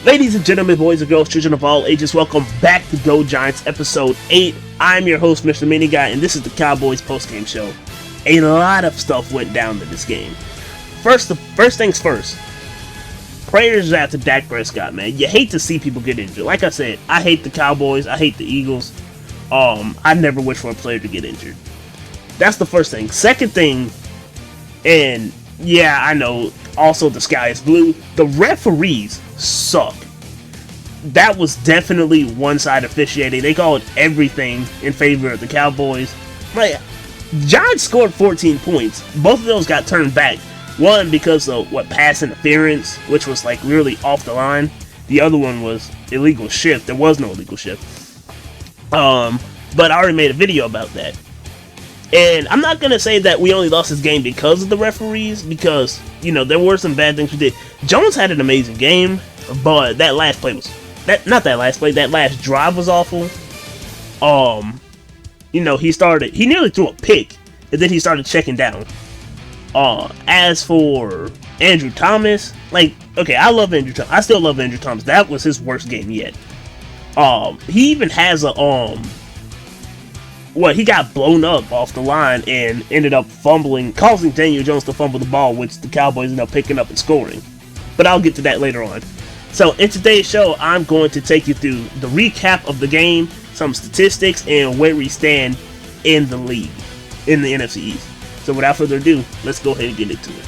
Ladies and gentlemen, boys and girls, children of all ages, welcome back to Go Giants episode 8. I'm your host, Mr. Mini Guy, and this is the Cowboys postgame show. A lot of stuff went down in this game. First things first. Prayers out to Dak Prescott, man. You hate to see people get injured. Like I said, I hate the Cowboys. I hate the Eagles. I never wish for a player to get injured. That's the first thing. Second thing, and yeah, I know, also the sky is blue. The referees suck. That was definitely one-side officiating. They called everything in favor of the Cowboys. Like, Giants scored 14 points. Both of those got turned back. One because of pass interference, which was like really off the line. The other one was illegal shift. There was no illegal shift. But I already made a video about that. And I'm not going to say that we only lost this game because of the referees, because, you know, there were some bad things we did. Jones had an amazing game, but that last play was, that last drive was awful. You know, he nearly threw a pick, and then he started checking down. As for Andrew Thomas, like, okay, I love Andrew Thomas. I still love Andrew Thomas. That was his worst game yet. He even has a, he got blown up off the line and ended up fumbling, causing Daniel Jones to fumble the ball, which the Cowboys ended up picking up and scoring. But I'll get to that later on. So in today's show, I'm going to take you through the recap of the game, some statistics, and where we stand in the league, in the NFC East. So without further ado, let's go ahead and get into it.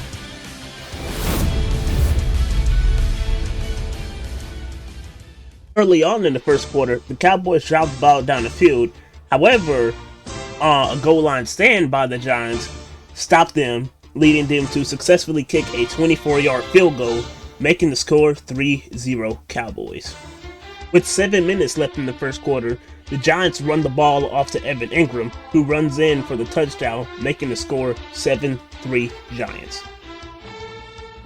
Early on in the first quarter, the Cowboys dropped the ball down the field. However, a goal line stand by the Giants stopped them, leading them to successfully kick a 24-yard field goal, making the score 3-0 Cowboys. With 7 minutes left in the first quarter, the Giants run the ball off to Evan Ingram, who runs in for the touchdown, making the score 7-3 Giants.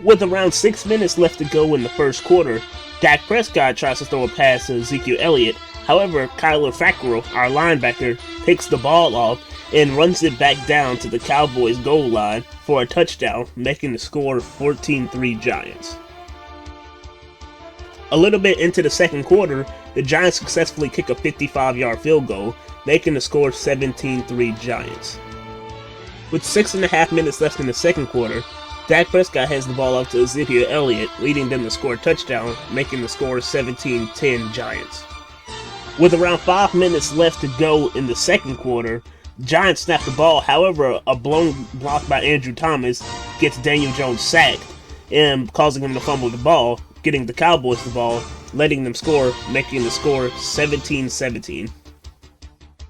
With around 6 minutes left to go in the first quarter, Dak Prescott tries to throw a pass to Ezekiel Elliott. However, Kyler Fackrell, our linebacker, takes the ball off and runs it back down to the Cowboys' goal line for a touchdown, making the score 14-3 Giants. A little bit into the second quarter, the Giants successfully kick a 55-yard field goal, making the score 17-3 Giants. With 6.5 minutes left in the second quarter, Dak Prescott has the ball up to Ezekiel Elliott, leading them to score a touchdown, making the score 17-10 Giants. With around 5 minutes left to go in the second quarter, the Giants snap the ball. However, a blown block by Andrew Thomas gets Daniel Jones sacked and causing him to fumble the ball, getting the Cowboys the ball, letting them score, making the score 17-17.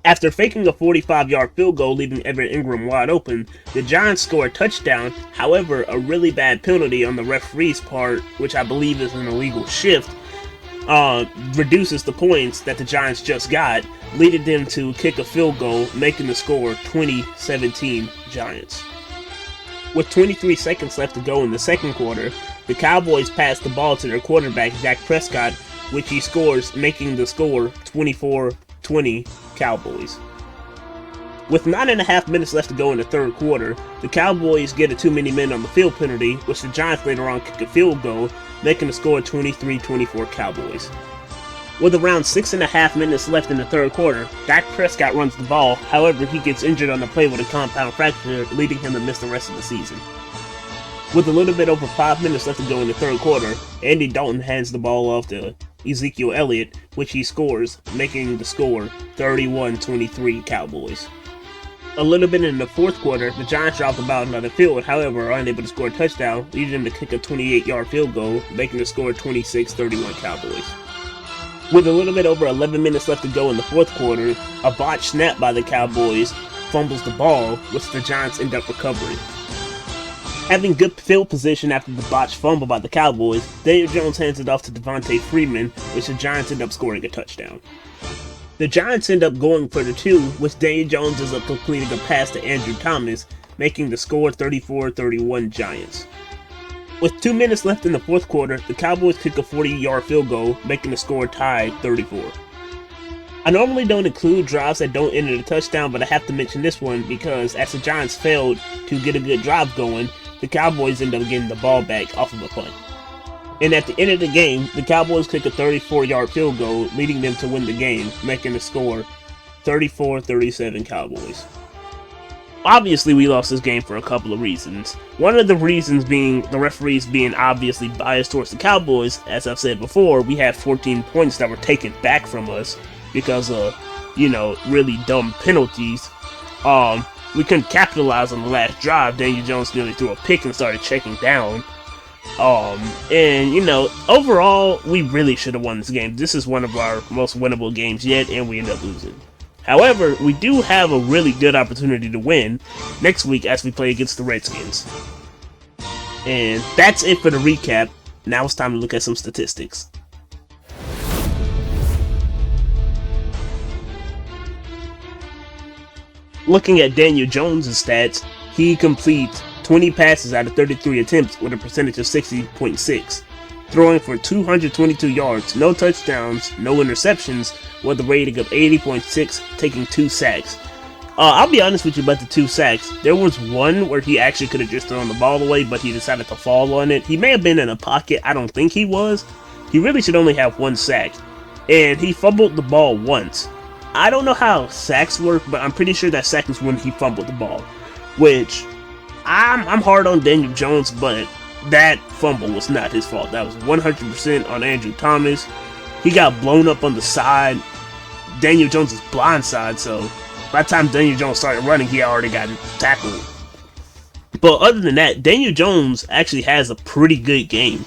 After faking a 45-yard field goal, leaving Evan Ingram wide open, the Giants score a touchdown. However, a really bad penalty on the referee's part, which I believe is an illegal shift, reduces the points that the Giants just got, leading them to kick a field goal, making the score 20-17 Giants. With 23 seconds left to go in the second quarter, the Cowboys pass the ball to their quarterback, Dak Prescott, which he scores, making the score 24-20 Cowboys. With 9.5 minutes left to go in the third quarter, the Cowboys get a too many men on the field penalty, which the Giants later on kick a field goal, making the score 23-24 Cowboys. With around 6.5 minutes left in the third quarter, Dak Prescott runs the ball. However, he gets injured on the play with a compound fracture, leading him to miss the rest of the season. With a little bit over 5 minutes left to go in the third quarter, Andy Dalton hands the ball off to Ezekiel Elliott, which he scores, making the score 31-23 Cowboys. A little bit in the fourth quarter, the Giants drop the ball on the field, however, are unable to score a touchdown, leading them to kick a 28-yard field goal, making the score 26-31 Cowboys. With a little bit over 11 minutes left to go in the fourth quarter, a botched snap by the Cowboys fumbles the ball, which the Giants end up recovering. Having good field position after the botched fumble by the Cowboys, Daniel Jones hands it off to Devontae Freeman, which the Giants end up scoring a touchdown. The Giants end up going for the two, which Daniel Jones ends up completing a pass to Andrew Thomas, making the score 34-31 Giants. With 2 minutes left in the fourth quarter, the Cowboys kick a 40-yard field goal, making the score tied 34. I normally don't include drives that don't end in a touchdown, but I have to mention this one because as the Giants failed to get a good drive going, the Cowboys end up getting the ball back off of a punt. And at the end of the game, the Cowboys kick a 34-yard field goal, leading them to win the game, making the score 34-37 Cowboys. Obviously, we lost this game for a couple of reasons. One of the reasons being the referees being obviously biased towards the Cowboys. As I've said before, we had 14 points that were taken back from us because of, really dumb penalties. We couldn't capitalize on the last drive. Daniel Jones nearly threw a pick and started checking down. Overall, we really should have won this game. This is one of our most winnable games yet, and we ended up losing. However, we do have a really good opportunity to win next week as we play against the Redskins. And that's it for the recap. Now it's time to look at some statistics. Looking at Daniel Jones' stats, he completes 20 passes out of 33 attempts with a percentage of 60.6, throwing for 222 yards, no touchdowns, no interceptions, with a rating of 80.6, taking 2 sacks. I'll be honest with you about the 2 sacks. There was one where he actually could have just thrown the ball away, but he decided to fall on it. He may have been in a pocket. I don't think he was. He really should only have 1 sack. And he fumbled the ball once. I don't know how sacks work, but I'm pretty sure that sack is when he fumbled the ball. Which, I'm hard on Daniel Jones, but that fumble was not his fault. That was 100% on Andrew Thomas. He got blown up on the side. Daniel Jones is blindside, so by the time Daniel Jones started running, he already got tackled. But other than that, Daniel Jones actually has a pretty good game.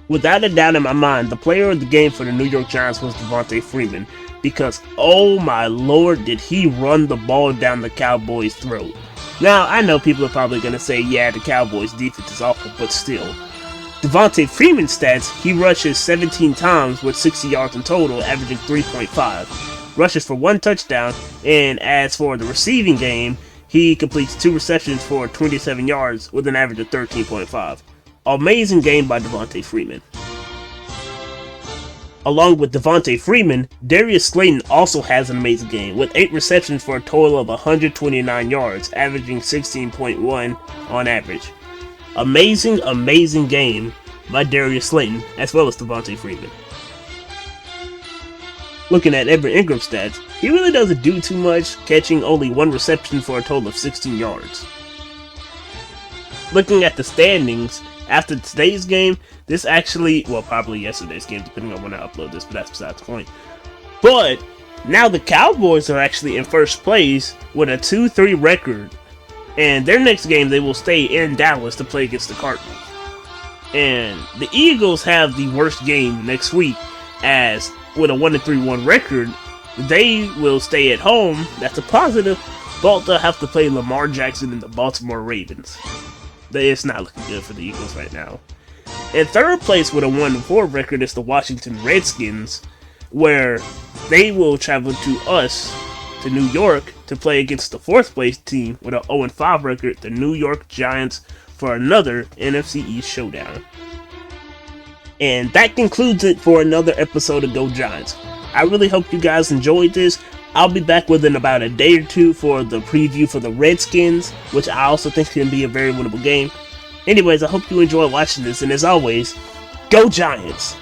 Without a doubt in my mind, the player of the game for the New York Giants was Devontae Freeman, because oh my lord, did he run the ball down the Cowboys' throat. Now, I know people are probably going to say, yeah, the Cowboys' defense is awful, but still. Devontae Freeman's stats, he rushes 17 times with 60 yards in total, averaging 3.5. Rushes for 1 touchdown, and as for the receiving game, he completes 2 receptions for 27 yards with an average of 13.5. Amazing game by Devontae Freeman. Along with Devontae Freeman, Darius Slayton also has an amazing game, with 8 receptions for a total of 129 yards, averaging 16.1 on average. Amazing game by Darius Slayton, as well as Devontae Freeman. Looking at Evan Ingram's stats, he really doesn't do too much, catching only 1 reception for a total of 16 yards. Looking at the standings, after today's game, this actually, well, probably yesterday's game, depending on when I upload this, but that's besides the point. But now the Cowboys are actually in first place with a 2-3 record, and their next game they will stay in Dallas to play against the Cardinals. And the Eagles have the worst game next week, as with a 1-3-1 record, they will stay at home. That's a positive, but they'll have to play Lamar Jackson and the Baltimore Ravens. It's not looking good for the Eagles right now. In third place with a 1-4 record is the Washington Redskins, where they will travel to us, to New York, to play against the 4th place team with a 0-5 record, the New York Giants, for another NFC East showdown. And that concludes it for another episode of Go Giants. I really hope you guys enjoyed this. I'll be back within about a day or 2 for the preview for the Redskins, which I also think can be a very winnable game. Anyways, I hope you enjoy watching this, and as always, Go Giants!